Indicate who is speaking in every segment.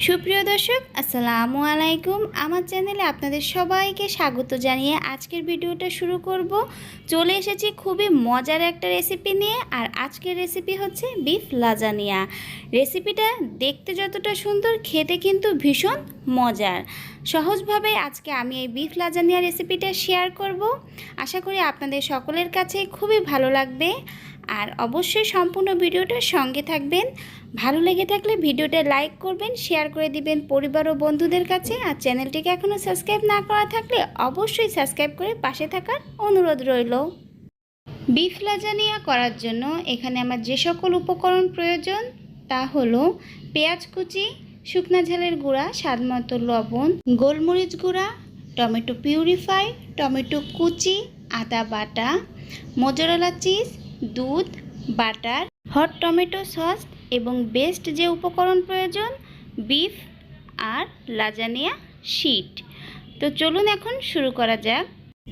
Speaker 1: সুপ্রিয় দর্শক আসসালামু আলাইকুম। আমার চ্যানেলে আপনাদের সবাইকে স্বাগত জানিয়ে আজকের ভিডিওটা শুরু করব। চলে এসেছি খুবই মজার একটা রেসিপি নিয়ে, আর আজকের রেসিপি হচ্ছে বিফ লাজানিয়া। রেসিপিটা দেখতে যতটা সুন্দর, খেতে কিন্তু ভীষণ মজার। সহজভাবে আজকে আমি এই বিফ লাজানিয়া রেসিপিটা শেয়ার করব। আশা করি আপনাদের সকলের কাছে খুবই ভালো লাগবে, আর অবশ্যই সম্পূর্ণ ভিডিওটার সঙ্গে থাকবেন। ভালো লেগে থাকলে ভিডিওটা লাইক করবেন, শেয়ার করে দিবেন পরিবার ও বন্ধুদের কাছে। আর চ্যানেলটিকে এখনও সাবস্ক্রাইব না করা থাকলে অবশ্যই সাবস্ক্রাইব করে পাশে থাকার অনুরোধ রইল। বিফ লাজানিয়া করার জন্য এখানে আমার যে সকল উপকরণ প্রয়োজন তা হলো পেঁয়াজ কুচি, শুকনা ঝালের গুঁড়া, স্বাদমতো লবণ, গোলমরিচ গুঁড়া, টমেটো পিউরিফাই, টমেটো কুচি, আদা বাটা, মোজারেলা চিজ, দুধ, বাটার, হট টমেটো সস এবং বেস্ট যে উপকরণ প্রয়োজন বিফ আর লাজানিয়া শিট। তো চলুন এখন শুরু করা যাক।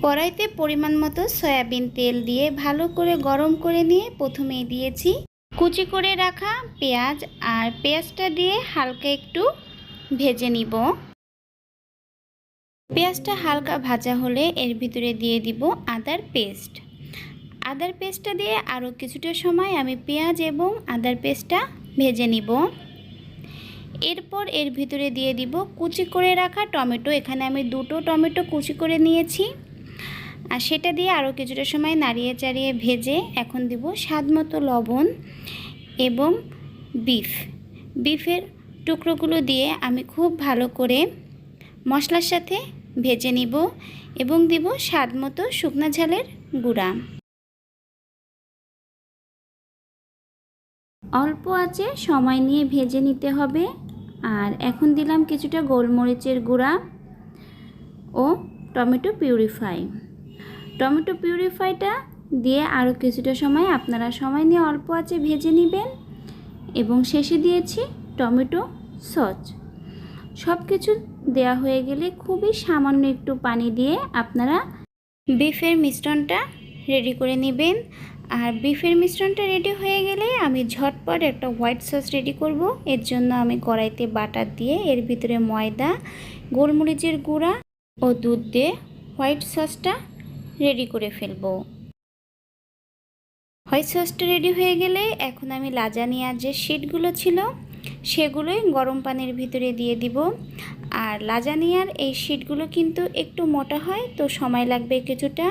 Speaker 1: কড়াইতে পরিমাণ মতো সয়াবিন তেল দিয়ে ভালো করে গরম করে নিয়ে প্রথমেই দিয়েছি কুচি করে রাখা পেঁয়াজ, আর পেঁয়াজটা দিয়ে হালকা একটু ভেজে নিব। পেঁয়াজটা হালকা ভাজা হলে এর ভিতরে দিয়ে দিব আদার পেস্ট। আদার পেস্টটা দিয়ে আরও কিছুটা সময় আমি পেঁয়াজ এবং আদার পেস্টটা ভেজে নিব। এরপর এর ভিতরে দিয়ে দিব কুচি করে রাখা টমেটো। এখানে আমি দুটো টমেটো কুচি করে নিয়েছি, আর সেটা দিয়ে আরও কিছুটা সময় নাড়িয়ে চাড়িয়ে ভেজে এখন দিব স্বাদমতো লবণ এবং বিফের টুকরোগুলো দিয়ে আমি খুব ভালো করে মশলার সাথে ভেজে নিব এবং দিব স্বাদমতো শুকনা ঝালের গুঁড়া। অল্প আঁচে সময় নিয়ে ভেজে নিতে হবে। আর এখন দিলাম কিছুটা গোলমরিচের গুঁড়া ও টমেটো পিউরিফাইটা দিয়ে আরও কিছুটা সময় আপনারা সময় নিয়ে অল্প আঁচে ভেজে নেবেন। এবং শেষে দিয়েছি টমেটো সস। সব কিছু দেওয়া হয়ে গেলে খুবই সামান্য একটু পানি দিয়ে আপনারা বিফের মিশ্রণটা রেডি করে নেবেন। আর বিফের মিশ্রণটা রেডি হয়ে গেলে আমি ঝটপট একটা হোয়াইট সস রেডি করব। এর জন্য আমি কড়াইতে বাটার দিয়ে এর ভিতরে ময়দা, গোলমরিচের গুঁড়া ও দুধ দিয়ে হোয়াইট সসটা রেডি করে ফেলব। হোয়াইট সসটা রেডি হয়ে গেলে এখন আমি লাজানিয়ার যে শিটগুলো ছিল সেগুলোই গরম পানির ভিতরে দিয়ে দিব। আর লাজানিয়ার এই শিটগুলো কিন্তু একটু মোটা হয়, তো সময় লাগবে কিছুটা।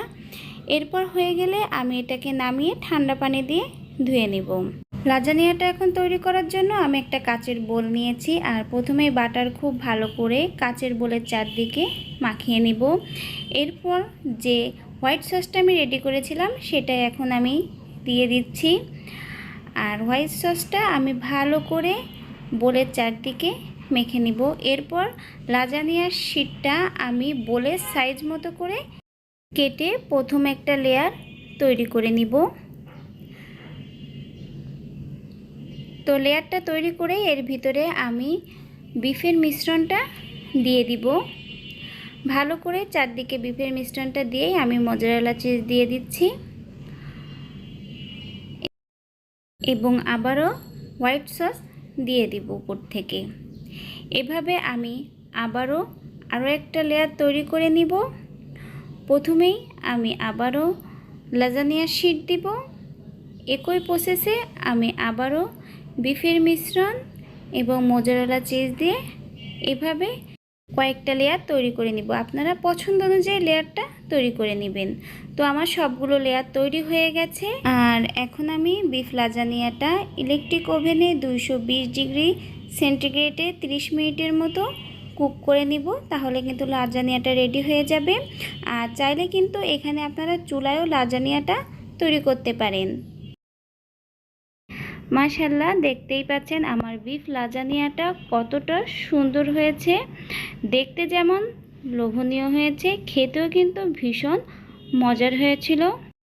Speaker 1: এরপর হয়ে গেলে আমি এটাকে নামিয়ে ঠান্ডা পানি দিয়ে ধুয়ে নিব। লাজানিয়াটা এখন তৈরি করার জন্য আমি একটা কাচের বোল নিয়েছি, আর প্রথমেই বাটার খুব ভালো করে কাচের বোলের চারদিকে মাখিয়ে নিব। এরপর যে হোয়াইট সসটা আমি রেডি করেছিলাম সেটাই এখন আমি দিয়ে দিচ্ছি। আর হোয়াইট সসটা আমি ভালো করে বোলের চারদিকে মেখে নিব। এরপর লাজানিয়ার শিটটা আমি বোলের সাইজ মতো করে কেটে প্রথম একটা লেয়ার তৈরি করে নিব। তো লেয়ারটা তৈরি করে এর ভিতরে আমি বিফের মিশ্রণটা দিয়ে দিব। ভালো করে চারদিকে বিফের মিশ্রণটা দিয়েই আমি মোজারেলা চিজ দিয়ে দিচ্ছি এবং আবারও হোয়াইট সস দিয়ে দিব উপর থেকে। এভাবে আমি আরও একটা লেয়ার তৈরি করে নিব। প্রথমেই আমি আবারও লাজানিয়ার শিট দিব। একই প্রসেসে আমি আবারও বিফের মিশ্রণ এবং মোজারেলা চিজ দিয়ে এভাবে কয়েকটা লেয়ার তৈরি করে নিব। আপনারা পছন্দ অনুযায়ী লেয়ারটা তৈরি করে নেবেন। তো আমার সবগুলো লেয়ার তৈরি হয়ে গেছে। আর এখন আমি বিফ লাজানিয়াটা ইলেকট্রিক ওভেনে 220 ডিগ্রি সেন্টিগ্রেডে 30 মিনিটের মতো কুক করে নিব, তাহলে কিন্তু লাজানিয়াটা রেডি হয়ে যাবে। আর চাইলে কিন্তু এখানে আপনারা চুলায়ও লাজানিয়াটা তৈরি করতে পারেন। মাশাআল্লাহ, দেখতেই পাচ্ছেন আমার বিফ লাজানিয়াটা কতটা সুন্দর হয়েছে। দেখতে যেমন লোভনীয় হয়েছে, খেতেও কিন্তু ভীষণ মজার হয়েছিল।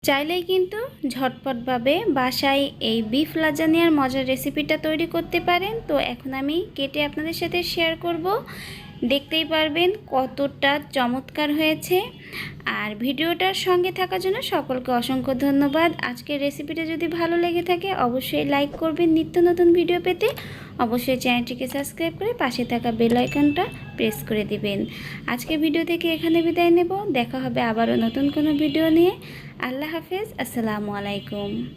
Speaker 1: চাইলেই কিন্তু ঝটপটভাবে বাসায় এই বিফ লাজানিয়ার মজার রেসিপিটা তৈরি করতে পারেন। তো এখন আমি কেটে আপনাদের সাথে শেয়ার করব। দেখতেই পারবেন কতটা চমৎকার হয়েছে। আর ভিডিওটার সঙ্গে থাকার জন্য সকলকে অসংখ্য ধন্যবাদ। আজকের রেসিপিটা যদি ভালো লেগে থাকে অবশ্যই লাইক করবেন। নিত্য নতুন ভিডিও পেতে অবশ্যই চ্যানেলটিকে সাবস্ক্রাইব করে পাশে থাকা বেল আইকনটা প্রেস করে দিবেন। আজকের ভিডিও থেকে এখানে বিদায় নেব। দেখা হবে আবারও নতুন কোনো ভিডিও নিয়ে। আল্লাহ হাফেজ, আসসালামু আলাইকুম।